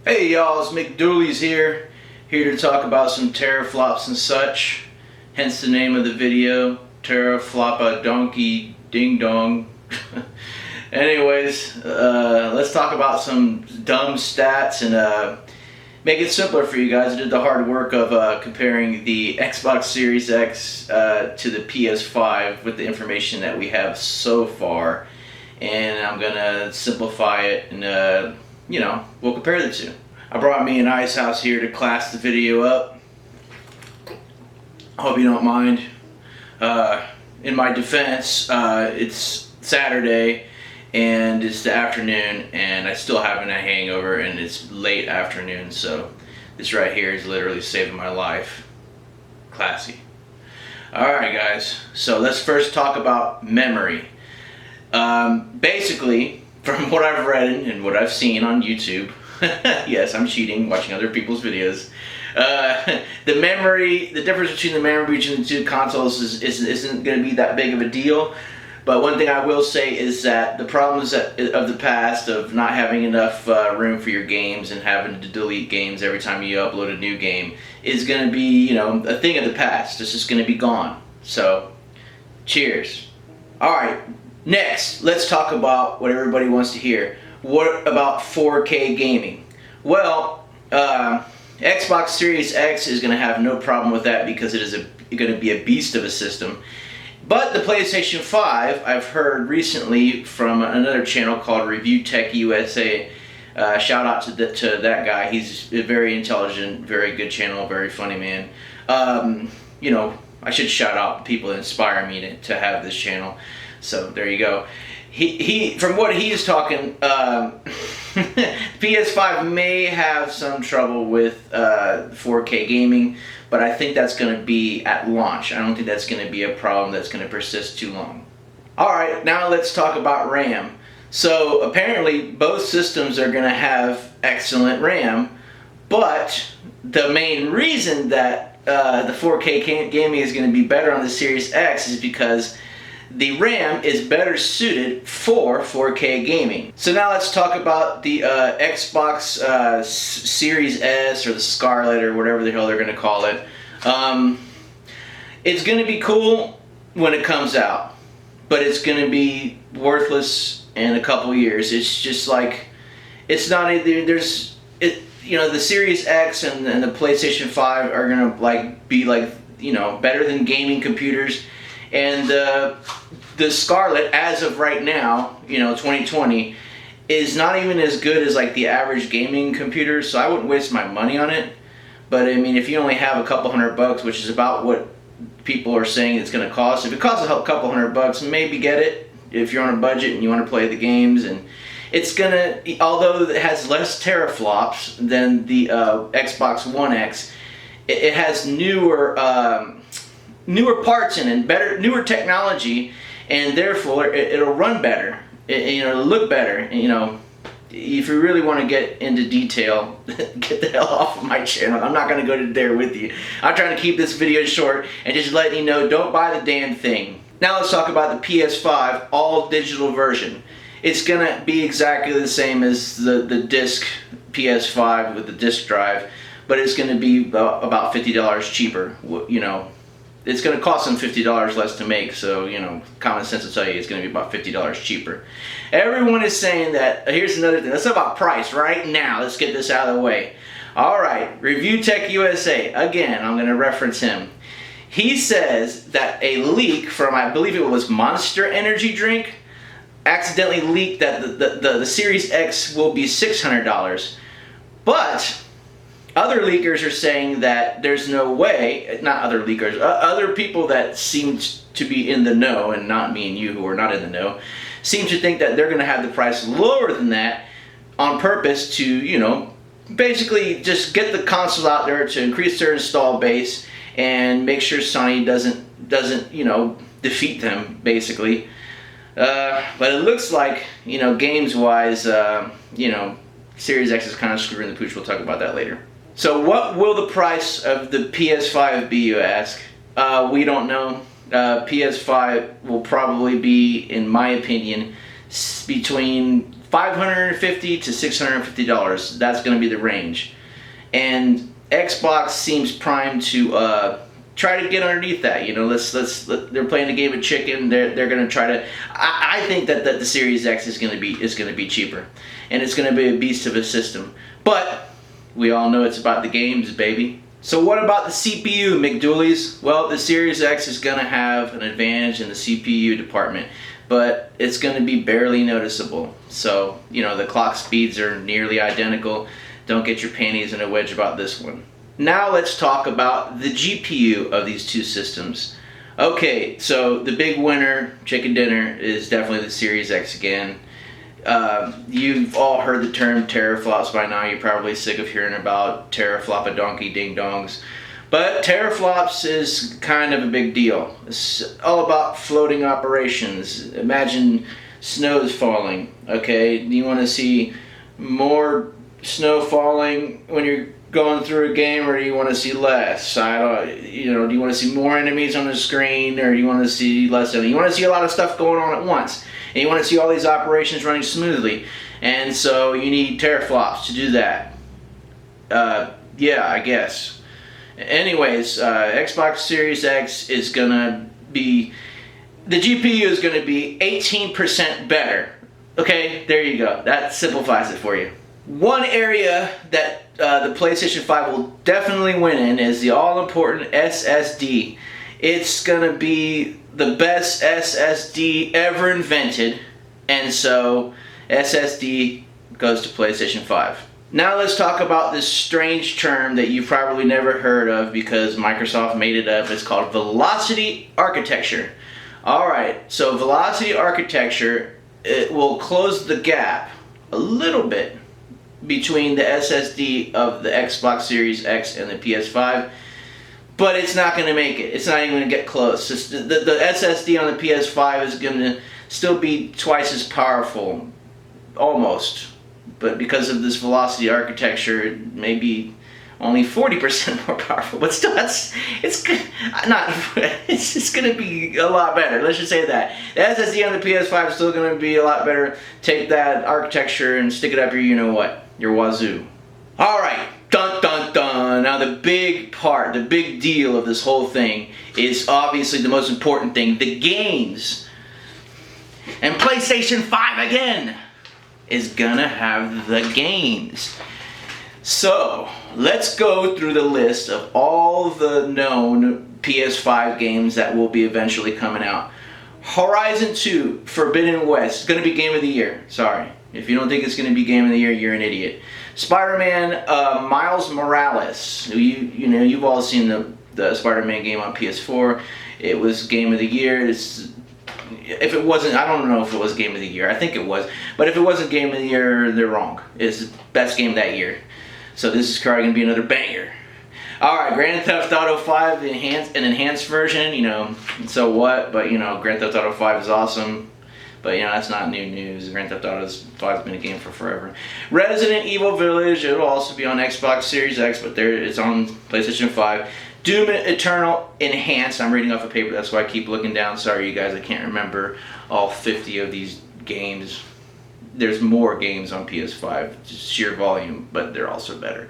Hey y'all, it's McDooley's here to talk about some teraflops and such, hence the name of the video, TerraFloppyDonkeyDingDong. Anyways, let's talk about some dumb stats and make it simpler for you guys. I did the hard work of comparing the Xbox Series X to the PS5 with the information that we have so far, and I'm gonna simplify it and you know, we'll compare the two. I brought me an ice house here to class the video up. Hope you don't mind. In my defense, it's Saturday and it's the afternoon and I still having a hangover and it's late afternoon, so this right here is literally saving my life. Classy. Alright guys, so let's first talk about memory. Basically, from what I've read and what I've seen on YouTube, yes, I'm cheating, watching other people's videos. The difference between the memory between the two consoles isn't going to be that big of a deal. But one thing I will say is that the problems of the past of not having enough room for your games and having to delete games every time you upload a new game is going to be, you know, a thing of the past. It's just going to be gone. So, cheers. All right. Next, let's talk about what everybody wants to hear. What about 4K gaming? Well, Xbox Series X is going to have no problem with that because it is going to be a beast of a system. But the PlayStation 5, I've heard recently from another channel called Review Tech USA. Shout out to that guy. He's a very intelligent, very good channel, very funny man. You know, I should shout out people that inspire me to have this channel. So there you go. He from what he's talking, PS5 may have some trouble with 4K gaming, but I think that's going to be at launch. I don't think that's going to be a problem that's going to persist too long. Alright, now let's talk about RAM. So apparently both systems are going to have excellent RAM, but the main reason that the 4K gaming is going to be better on the Series X is because the RAM is better suited for 4K gaming. So now let's talk about the Xbox Series S or the Scarlet or whatever the hell they're going to call it. It's going to be cool when it comes out, but it's going to be worthless in a couple years. It's just like, it's not either, you know, the Series X and the PlayStation 5 are going to be you know, better than gaming computers. And the Scarlet, as of right now, you know, 2020, is not even as good as like the average gaming computer, so I wouldn't waste my money on it. But I mean, if you only have a couple $100, which is about what people are saying it's going to cost, if it costs a couple $100, maybe get it if you're on a budget and you want to play the games. And it's gonna, although it has less teraflops than the Xbox One X, it has newer parts in it, newer technology, and therefore it'll run better. It'll look better. You know, if you really want to get into detail, get the hell off of my channel. I'm not going to go there with you. I'm trying to keep this video short and just letting you know, don't buy the damn thing. Now let's talk about the PS5 all digital version. It's going to be exactly the same as the disc PS5 with the disc drive, but it's going to be about $50 cheaper. You know, it's going to cost them $50 less to make, so, you know, common sense will tell you it's going to be about $50 cheaper. Everyone is saying that. Here's another thing. Let's talk about price right now. Let's get this out of the way. Alright, Review Tech USA. Again, I'm going to reference him. He says that a leak from, I believe it was Monster Energy drink, accidentally leaked that the Series X will be $600. But other leakers are saying that there's no way, not other leakers, other people that seem to be in the know, and not me and you who are not in the know, seem to think that they're going to have the price lower than that on purpose to, you know, basically just get the console out there to increase their install base and make sure Sony doesn't you know, defeat them, basically. But it looks like, you know, games-wise, you know, Series X is kind of screwing the pooch. We'll talk about that later. So what will the price of the PS5 be, you ask? We don't know. PS5 will probably be, in my opinion, between $550 to $650. That's going to be the range. And Xbox seems primed to try to get underneath that. You know, they're playing a game of chicken. They're going to try to. I think that the Series X is going to be cheaper, and it's going to be a beast of a system. But we all know it's about the games, baby. So what about the CPU, McDoolies? Well, the Series X is going to have an advantage in the CPU department, but it's going to be barely noticeable. So, you know, the clock speeds are nearly identical. Don't get your panties in a wedge about this one. Now let's talk about the GPU of these two systems. Okay, so the big winner, chicken dinner, is definitely the Series X again. You've all heard the term teraflops by now. You're probably sick of hearing about TerraFloppyDonkeyDingDongs. But teraflops is kind of a big deal. It's all about floating operations. Imagine snow's falling, okay? Do you want to see more snow falling when you're going through a game, or do you want to see less? Do you want to see more enemies on the screen, or do you want to see less enemies? You want to see a lot of stuff going on at once, and you want to see all these operations running smoothly, and so you need teraflops to do that. Yeah, I guess. Anyways, Xbox Series X is gonna be, the GPU is gonna be 18% better. Okay, there you go. That simplifies it for you. One area that the PlayStation 5 will definitely win in is the all-important SSD. It's going to be the best SSD ever invented, and so SSD goes to PlayStation 5. Now let's talk about this strange term that you've probably never heard of because Microsoft made it up. It's called velocity architecture. Alright, so velocity architecture, it will close the gap a little bit between the SSD of the Xbox Series X and the PS5, but it's not going to make it. It's not even going to get close. The SSD on the PS5 is going to still be twice as powerful, almost, but because of this velocity architecture, it may be only 40% more powerful. But still, it's going to be a lot better. Let's just say that the SSD on the PS5 is still going to be a lot better. Take that architecture and stick it up your your wazoo. All right, dun dun dun. Now the big part, the big deal of this whole thing is obviously the most important thing: the games. And PlayStation 5 again is gonna have the games. So let's go through the list of all the known PS5 games that will be eventually coming out. Horizon 2 Forbidden West is going to be Game of the Year. Sorry. If you don't think it's going to be Game of the Year, you're an idiot. Spider-Man Miles Morales. You've all seen the Spider-Man game on PS4. It was Game of the Year. If it wasn't, I don't know if it was Game of the Year. I think it was. But if it wasn't Game of the Year, they're wrong. It's the best game that year. So this is probably going to be another banger. Alright, Grand Theft Auto 5, an enhanced version, so what? But, Grand Theft Auto 5 is awesome. But, that's not new news. Grand Theft Auto 5 has been a game for forever. Resident Evil Village, it'll also be on Xbox Series X, but it's on PlayStation 5. Doom Eternal Enhanced, I'm reading off a paper, that's why I keep looking down. Sorry, you guys, I can't remember all 50 of these games. There's more games on PS5, just sheer volume, but they're also better.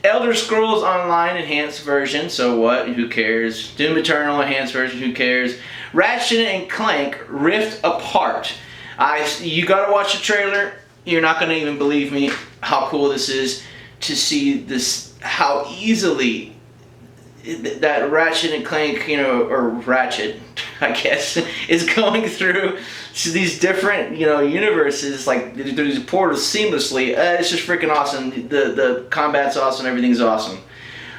Elder Scrolls Online Enhanced version, so what? Who cares? Doom Eternal Enhanced version, who cares? Ratchet and Clank Rift Apart. You gotta watch the trailer. You're not gonna even believe me how cool this is to see this, how easily that Ratchet and Clank, or Ratchet, I guess, is going through these different, universes, like through these portals seamlessly. It's just freaking awesome. The combat's awesome. Everything's awesome.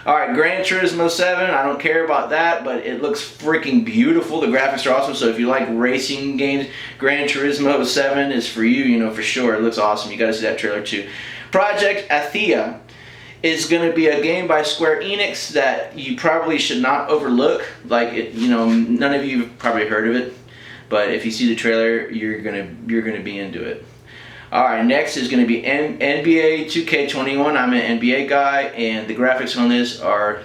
All right, Gran Turismo 7. I don't care about that, but it looks freaking beautiful. The graphics are awesome. So if you like racing games, Gran Turismo 7 is for you. For sure. It looks awesome. You got to see that trailer too. Project Athia is going to be a game by Square Enix that you probably should not overlook. None of you have probably heard of it, but if you see the trailer, you're gonna be into it. All right, next is going to be NBA 2K21. I'm an NBA guy, and the graphics on this are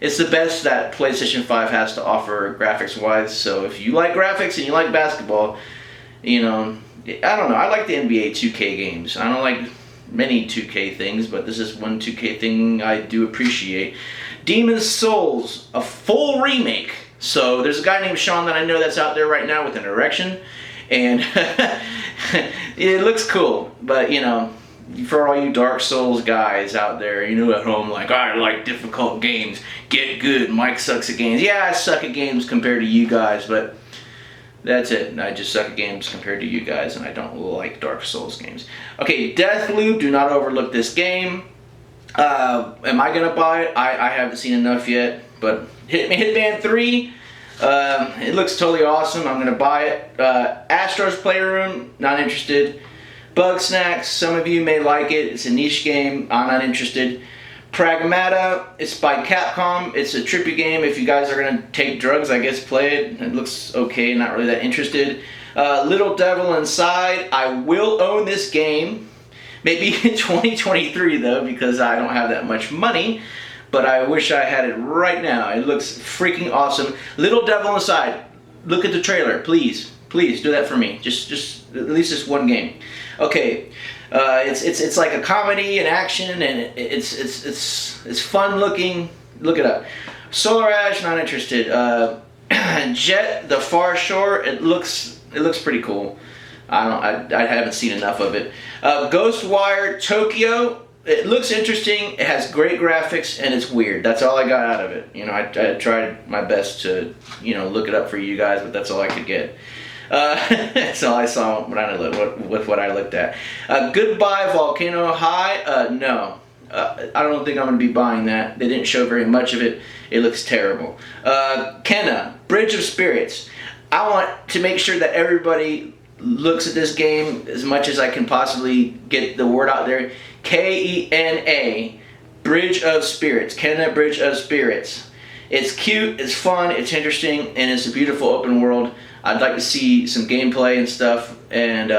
it's the best that PlayStation 5 has to offer graphics-wise. So if you like graphics and you like basketball, I don't know. I like the NBA 2K games. I don't like many 2K things, but this is one 2K thing I do appreciate. Demon's Souls, a full remake. So there's a guy named Sean that I know that's out there right now with an erection, and it looks cool. But you know, for all you Dark Souls guys out there, you know, at home, like, I like difficult games. Get good. Mike sucks at games. Yeah, I suck at games compared to you guys, but that's it. I just suck at games compared to you guys, and I don't like Dark Souls games. Okay, Deathloop. Do not overlook this game. Am I gonna buy it? I haven't seen enough yet, but Hitman 3. It looks totally awesome. I'm gonna buy it. Astro's Playroom. Not interested. Bug Snacks. Some of you may like it. It's a niche game. I'm not interested. Pragmata. It's by Capcom. It's a trippy game. If you guys are gonna take drugs, I guess play it. It looks okay. Not really that interested. Little Devil Inside. I will own this game. Maybe in 2023 though, because I don't have that much money. But I wish I had it right now. It looks freaking awesome. Little Devil Inside. Look at the trailer, please. Please do that for me. Just at least this one game. Okay. It's like a comedy and action, and it's fun looking. Look it up. Solar Ash, not interested. Jet, The Far Shore. It looks pretty cool. I haven't seen enough of it. Ghostwire Tokyo. It looks interesting. It has great graphics, and it's weird. That's all I got out of it. You know, I tried my best to, you know, look it up for you guys, but that's all I could get. That's all I saw with what I looked at. Goodbye Volcano High. No. I don't think I'm going to be buying that. They didn't show very much of it. It looks terrible. Kenna, Bridge of Spirits. I want to make sure that everybody looks at this game as much as I can possibly get the word out there. Kena, Bridge of Spirits. Kenna, Bridge of Spirits. It's cute, it's fun, it's interesting, and it's a beautiful open world. I'd like to see some gameplay and stuff, and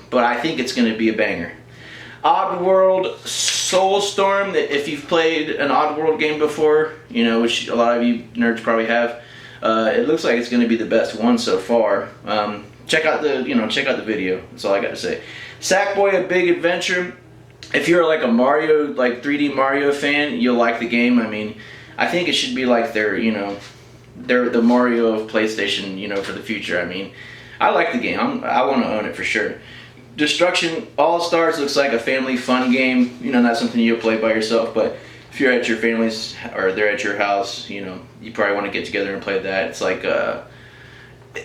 but I think it's going to be a banger. Oddworld Soulstorm. If you've played an Oddworld game before, you know, which a lot of you nerds probably have, it looks like it's going to be the best one so far. Check out the video. That's all I got to say. Sackboy: A Big Adventure. If you're like a Mario, like 3D Mario fan, you'll like the game. I mean, I think it should be like their, you know, they're the Mario of PlayStation, you know, for the future. I mean, I like the game. I want to own it for sure. Destruction All Stars looks like a family fun game. You know, not something you'll play by yourself, but if you're at your family's or they're at your house, you know, you probably want to get together and play that.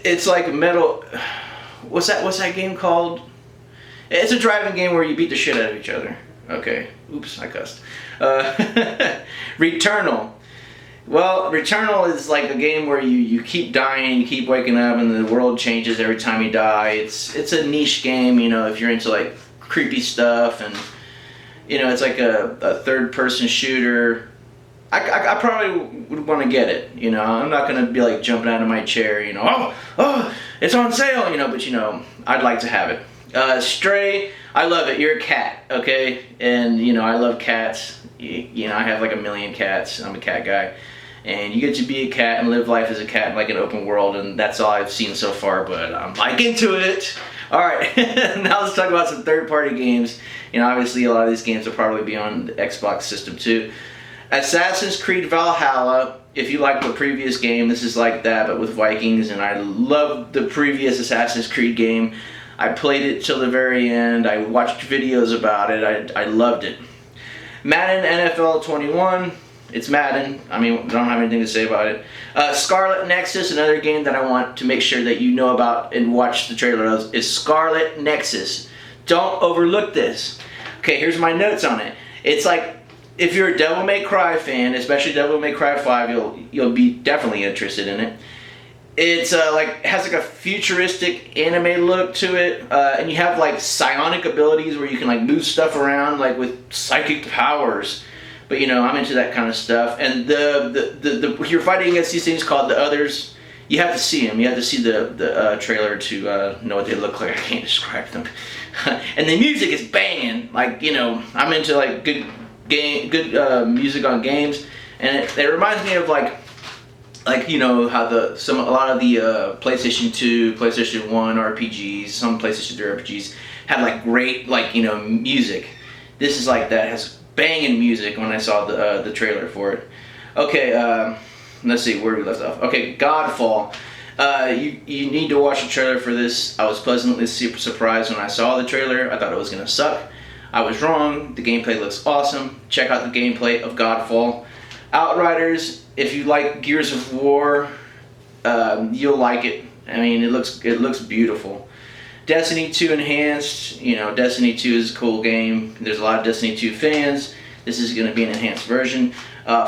It's like Metal. What's that game called? It's a driving game where you beat the shit out of each other. Okay. Oops, I cussed. Returnal. Well, Returnal is like a game where you keep dying, you keep waking up, and the world changes every time you die. It's a niche game, you know, if you're into like creepy stuff, and you know, it's like a third-person shooter. I probably would want to get it, you know. I'm not gonna be like jumping out of my chair, you know. Oh, it's on sale, you know. But you know, I'd like to have it. Stray, I love it. You're a cat, okay? And you know, I love cats. You know, I have like 1 million cats. I'm a cat guy. And you get to be a cat and live life as a cat in like an open world, and that's all I've seen so far, but I'm like into it. Alright, now let's talk about some third-party games. You know, obviously a lot of these games will probably be on the Xbox system too. Assassin's Creed Valhalla. If you like the previous game, this is like that, but with Vikings, and I love the previous Assassin's Creed game. I played it till the very end. I watched videos about it. I loved it. Madden NFL 21. It's Madden. I mean, I don't have anything to say about it. Scarlet Nexus, another game that I want to make sure that you know about and watch the trailer of, is Scarlet Nexus. Don't overlook this. Okay, here's my notes on it. It's like, if you're a Devil May Cry fan, especially Devil May Cry 5, you'll be definitely interested in it. It's has like a futuristic anime look to it, and you have like psionic abilities where you can like move stuff around like with psychic powers. But you know, I'm into that kind of stuff. And you're fighting against these things called the Others. You have to see them. You have to see the trailer to know what they look like. I can't describe them. And the music is banging. Like, you know, I'm into like good music on games, and it reminds me of like like, you know how a lot of the PlayStation 2, PlayStation 1 RPGs, some PlayStation 3 RPGs had like great, like, you know, music. This is like that. It has banging music. When I saw the trailer for it. Okay, let's see where we left off. Okay, Godfall. You need to watch the trailer for this. I was pleasantly surprised when I saw the trailer. I thought it was gonna suck. I was wrong. The gameplay looks awesome. Check out the gameplay of Godfall. Outriders. If you like Gears of War, you'll like it. I mean, it looks beautiful. Destiny 2 Enhanced. You know, Destiny 2 is a cool game. There's a lot of Destiny 2 fans. This is going to be an enhanced version.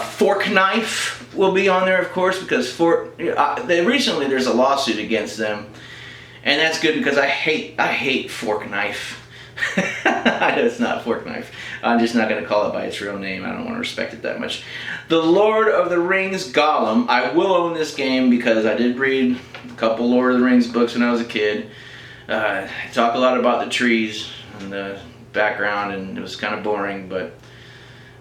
Fork Knife will be on there, of course, because recently there's a lawsuit against them, and that's good because I hate Fork Knife. I know it's not Fork Knife. I'm just not going to call it by its real name. I don't want to respect it that much. The Lord of the Rings Gollum. I will own this game because I did read a couple Lord of the Rings books when I was a kid. Talk a lot about the trees and the background, and it was kind of boring, but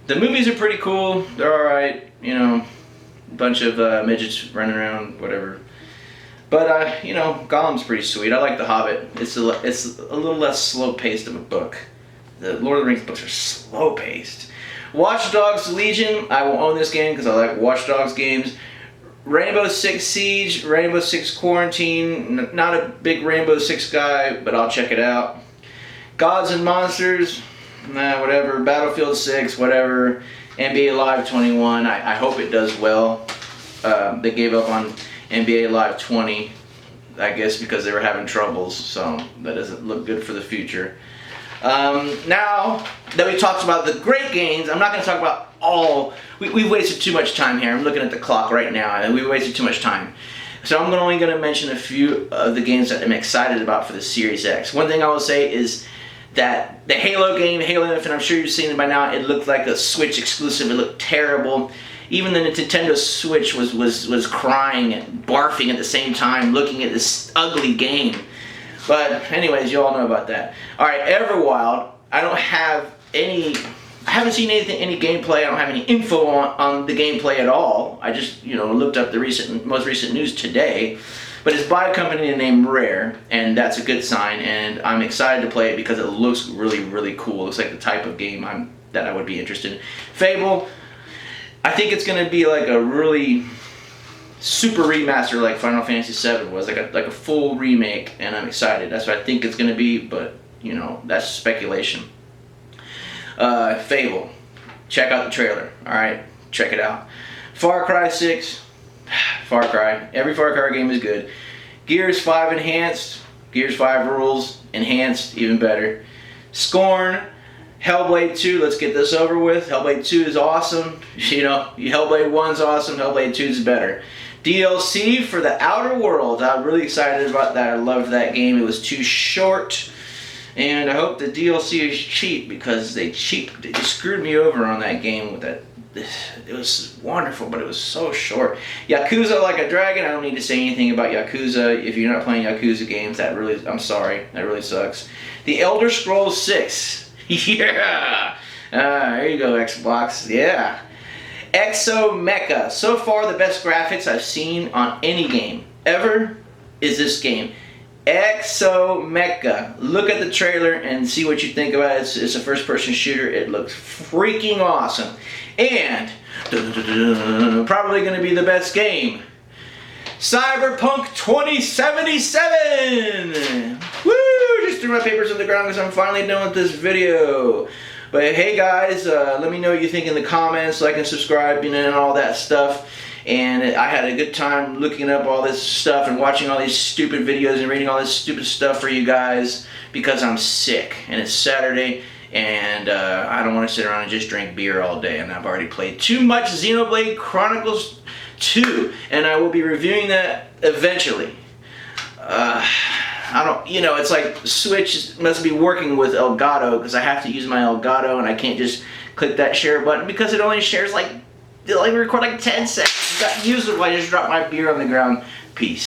the movies are pretty cool. They're alright, you know, a bunch of midgets running around, whatever. But, you know, Gollum's pretty sweet. I like The Hobbit. It's a little less slow-paced of a book. The Lord of the Rings books are slow-paced. Watch Dogs Legion. I will own this game because I like Watch Dogs games. Rainbow Six Siege, Rainbow Six Quarantine. Not a big Rainbow Six guy, but I'll check it out. Gods and Monsters. Nah, whatever. Battlefield 6, whatever. NBA Live 21. I hope it does well. They gave up on NBA Live 20, I guess, because they were having troubles, so that doesn't look good for the future. Now that we talked about the great games, I'm not going to talk about all. We've wasted too much time here. I'm looking at the clock right now, and we wasted too much time. So I'm only going to mention a few of the games that I'm excited about for the Series X. One thing I will say is that the Halo game, Halo Infinite, I'm sure you've seen it by now, it looked like a Switch exclusive. It looked terrible. Even the Nintendo Switch was crying and barfing at the same time looking at this ugly game. But anyways, you all know about that. Alright, Everwild, I haven't seen any gameplay. I don't have any info on the gameplay at all. I just, you know, looked up the most recent news today. But it's by a company named Rare, and that's a good sign, and I'm excited to play it because it looks really, really cool. It looks like the type of game that I would be interested in. Fable, I think it's going to be like a really super remaster like Final Fantasy VII was, like a full remake, and I'm excited. That's what I think it's going to be, but, you know, that's speculation. Fable, check out the trailer, alright? Check it out. Far Cry 6, Far Cry. Every Far Cry game is good. Gears 5 Enhanced, Gears 5 Rules, Enhanced, even better. Scorn, Hellblade 2, let's get this over with. Hellblade 2 is awesome. You know, Hellblade 1's awesome, Hellblade 2 is better. DLC for The Outer Worlds. I'm really excited about that. I loved that game. It was too short. And I hope the DLC is cheap because they screwed me over on that game with that. It was wonderful, but it was so short. Yakuza Like a Dragon, I don't need to say anything about Yakuza. If you're not playing Yakuza games, I'm sorry, that really sucks. The Elder Scrolls 6, yeah! There you go, Xbox, yeah. Exomecha, so far the best graphics I've seen on any game ever is this game. Exomecha, look at the trailer and see what you think about it. It's a first-person shooter. It looks freaking awesome. And probably going to be the best game. Cyberpunk 2077! Woo! Just threw my papers on the ground because I'm finally done with this video. But hey guys, let me know what you think in the comments, like and subscribe, you know, and all that stuff. And I had a good time looking up all this stuff and watching all these stupid videos and reading all this stupid stuff for you guys because I'm sick and it's Saturday and I don't want to sit around and just drink beer all day, and I've already played too much Xenoblade Chronicles 2 and I will be reviewing that eventually. I don't, you know, it's like Switch must be working with Elgato because I have to use my Elgato and I can't just click that share button because it only shares like, they only record like 10 seconds. It's not usable. I just dropped my beer on the ground. Peace.